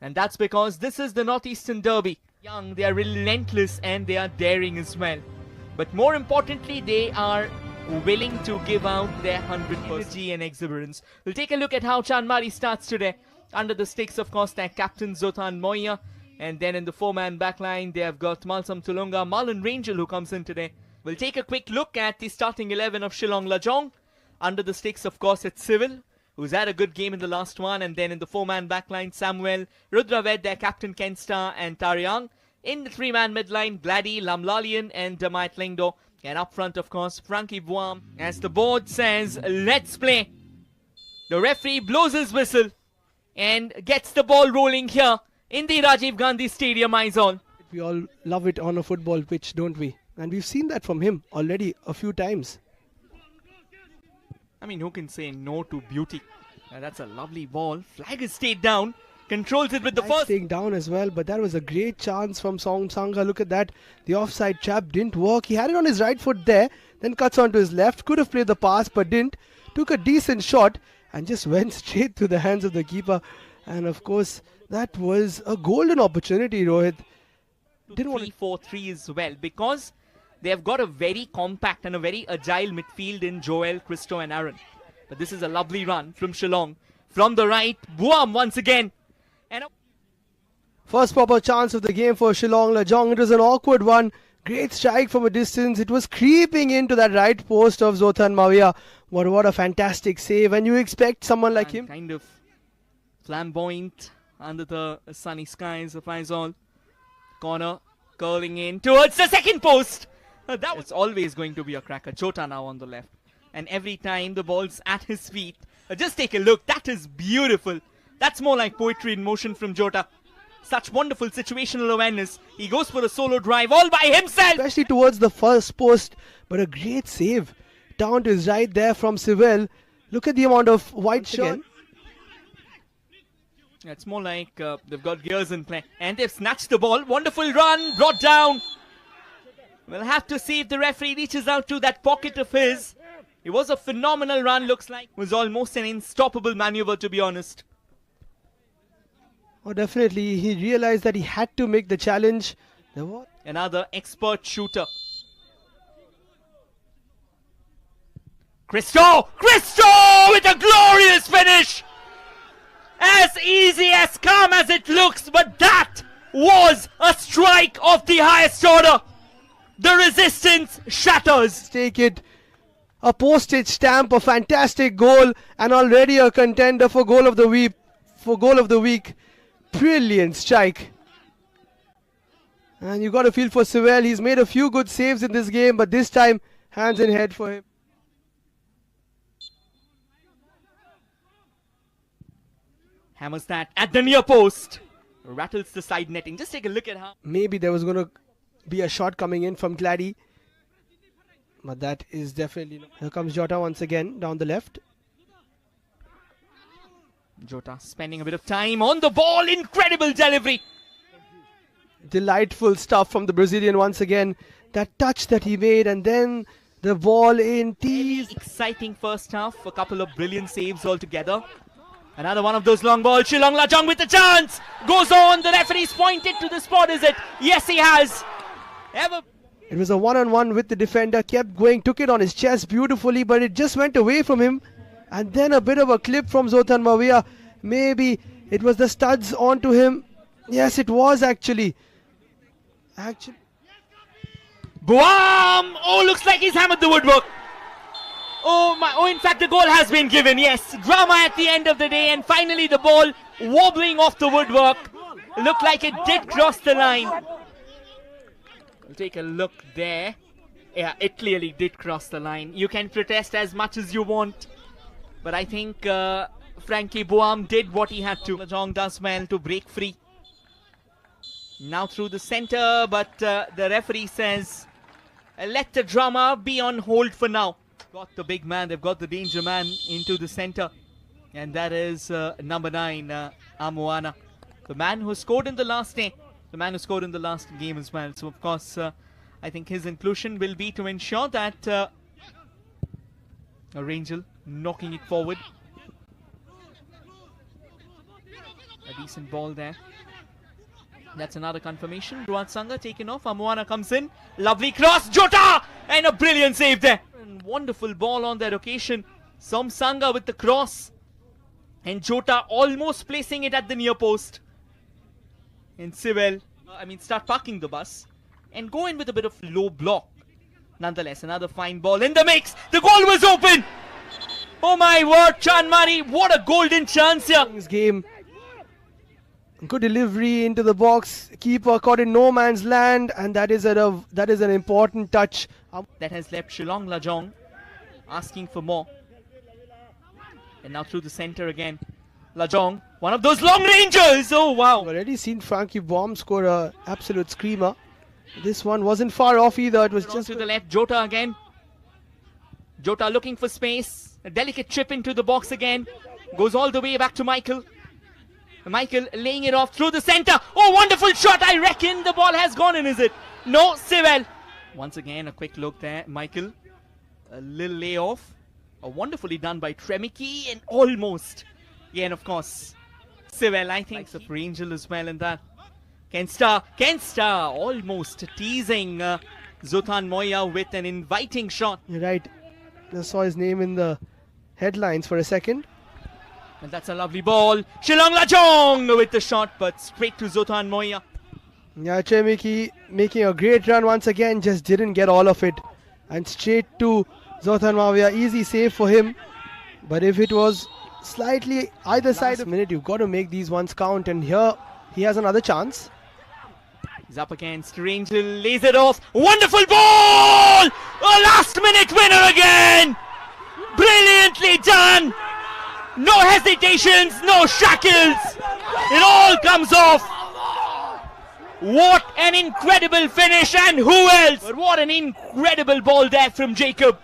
And that's because this is the Northeastern Derby. Young, they are relentless and they are daring as well. But more importantly, they are willing to give out their 100% energy and exuberance. We'll take a look at how Chanmari starts today. Under the sticks, of course, their captain Zotan Moya. And then in the four-man backline, they have got Malsam Tulunga, Marlon Rangel, who comes in today. We'll take a quick look at the starting 11 of Shillong Lajong. Under the sticks, of course, it's Civil, who's had a good game in the last one. And then in the four-man backline, Samuel, Rudraved, their captain Ken Star, and Taryang. In the three-man midline, Glady, Lamlalian, and Damait Lengdo. And up front, of course, Phrangki Buam. As the board says, let's play. The referee blows his whistle and gets the ball rolling here in the Rajiv Gandhi Stadium, Aizawl. We all love it on a football pitch, don't we? And we've seen that from him already a few times. I mean, who can say no to beauty? That's a lovely ball. Flag is stayed down. Controls it with the first. Staying down as well, but that was a great chance from Song Sangha. Look at that. The offside trap didn't work. He had it on his right foot there, then cuts onto his left. Could have played the pass, but didn't. Took a decent shot and just went straight to the hands of the keeper. And of course, that was a golden opportunity, Rohit. Didn't want 3-4-3 as well, because they have got a very compact and a very agile midfield in Joel, Christo and Aaron. But this is a lovely run from Shillong. From the right, Buam once again. And first proper chance of the game for Shillong Lajong. It was an awkward one. Great strike from a distance. It was creeping into that right post of Zotan Mawia. What a fantastic save. And you expect someone like him. Kind of flamboyant under the sunny skies of Aizawl. Corner curling in towards the second post. That was always going to be a cracker. Jota now on the left. And every time the ball's at his feet. Just take a look. That is beautiful. That's more like poetry in motion from Jota. Such wonderful situational awareness. He goes for a solo drive all by himself. Especially towards the first post. But a great save. Down to his right there from Civil. Look at the amount of white shirt. It's more like they've got gears in play. And they've snatched the ball. Wonderful run. Brought down. We'll have to see if the referee reaches out to that pocket of his. It was a phenomenal run. Looks like it was almost an unstoppable maneuver, to be honest. Oh, definitely. He realized that he had to make the challenge. Another expert shooter. Christo with a glorious finish. As easy, as calm as it looks, but that was a strike of the highest order. The resistance shatters. Take it. A postage stamp, a fantastic goal, and already a contender for goal of the week. Brilliant strike. And you got to feel for Sewell. He's made a few good saves in this game, but this time hands in head for him. Hammers that at the near post. Rattles the side netting. Just take a look at how. Maybe there was going to be a shot coming in from Glady. But that is definitely not. Here comes Jota once again down the left. Jota spending a bit of time on the ball. Incredible delivery. Delightful stuff from the Brazilian once again. That touch that he made, and then the ball in tease. Exciting first half. A couple of brilliant saves altogether. Another one of those long balls. Shillong Lajong with the chance. Goes on. The referee's pointed to the spot, is it? Yes, he has. It was a one-on-one with the defender. Kept going. Took it on his chest beautifully, but it just went away from him. And then a bit of a clip from Zotan Mawia. Maybe it was the studs onto him. Yes, it was actually. Buam! Oh, looks like he's hammered the woodwork. Oh my! Oh, in fact, the goal has been given. Yes, drama at the end of the day, and finally the ball wobbling off the woodwork. Looked like it did cross the line. We'll take a look there. Yeah, it clearly did cross the line. You can protest as much as you want, but I think Phrangki Buam did what he had to. Lajong does well to break free. Now through the center, but the referee says, let the drama be on hold for now. Got the big man, they've got the danger man into the center. And that is number 9, Amuana. The man who scored in the last day. The man who scored in the last game as well. So, of course, I think his inclusion will be to ensure that Rangel knocking it forward. A decent ball there. That's another confirmation. Ruan Sangha taken off. Amuana comes in. Lovely cross. Jota! And a brilliant save there. And wonderful ball on that occasion. Som Sangha with the cross. And Jota almost placing it at the near post. And 𝐸𝐤𝐿, start parking the bus. And go in with a bit of low block. Nonetheless, another fine ball in the mix. The goal was open. Oh my word, Chanmari. What a golden chance here. This game. Good delivery into the box. Keeper caught in no man's land, and that is an important touch. That has left Shillong Lajong asking for more. And now through the center again. Lajong, one of those long rangers. Oh wow. I've already seen Phrangki Buam score an absolute screamer. This one wasn't far off either. It was just to the left. Jota again. Jota looking for space. A delicate chip into the box again. Goes all the way back to Michael. Michael laying it off through the center. Oh, wonderful shot. I reckon the ball has gone in, is it? No, 𝐸𝐤𝐿. Once again, a quick look there. Michael, a little layoff. Wonderfully done by Tremicki and almost. Yeah, and of course, 𝐸𝐤𝐿, I think. Likes of Rangel as well in that. Kensta almost teasing Zoltan Moya with an inviting shot. You're right. I saw his name in the headlines for a second. And that's a lovely ball. Shillong Lajong with the shot, but straight to Zoltan Moya. Yeah, Tremicki making a great run once again, just didn't get all of it. And straight to Zoltan Moya, easy save for him. But if it was slightly either side of minute, you've got to make these ones count. And here he has another chance. He's up against Rangel, lays it off. Wonderful ball! A last minute winner again! Brilliantly done! No hesitations, no shackles. It all comes off. What an incredible finish, and who else? But what an incredible ball there from Jacob.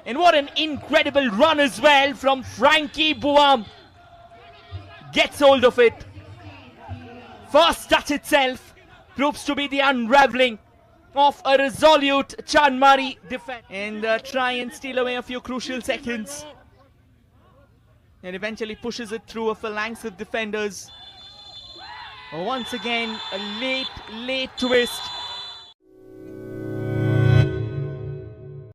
And what an incredible run as well from Phrangki Buam. Gets hold of it. First touch itself proves to be the unraveling of a resolute Chanmari defense. And try and steal away a few crucial seconds. And eventually pushes it through a phalanx of defenders. Once again, a late twist.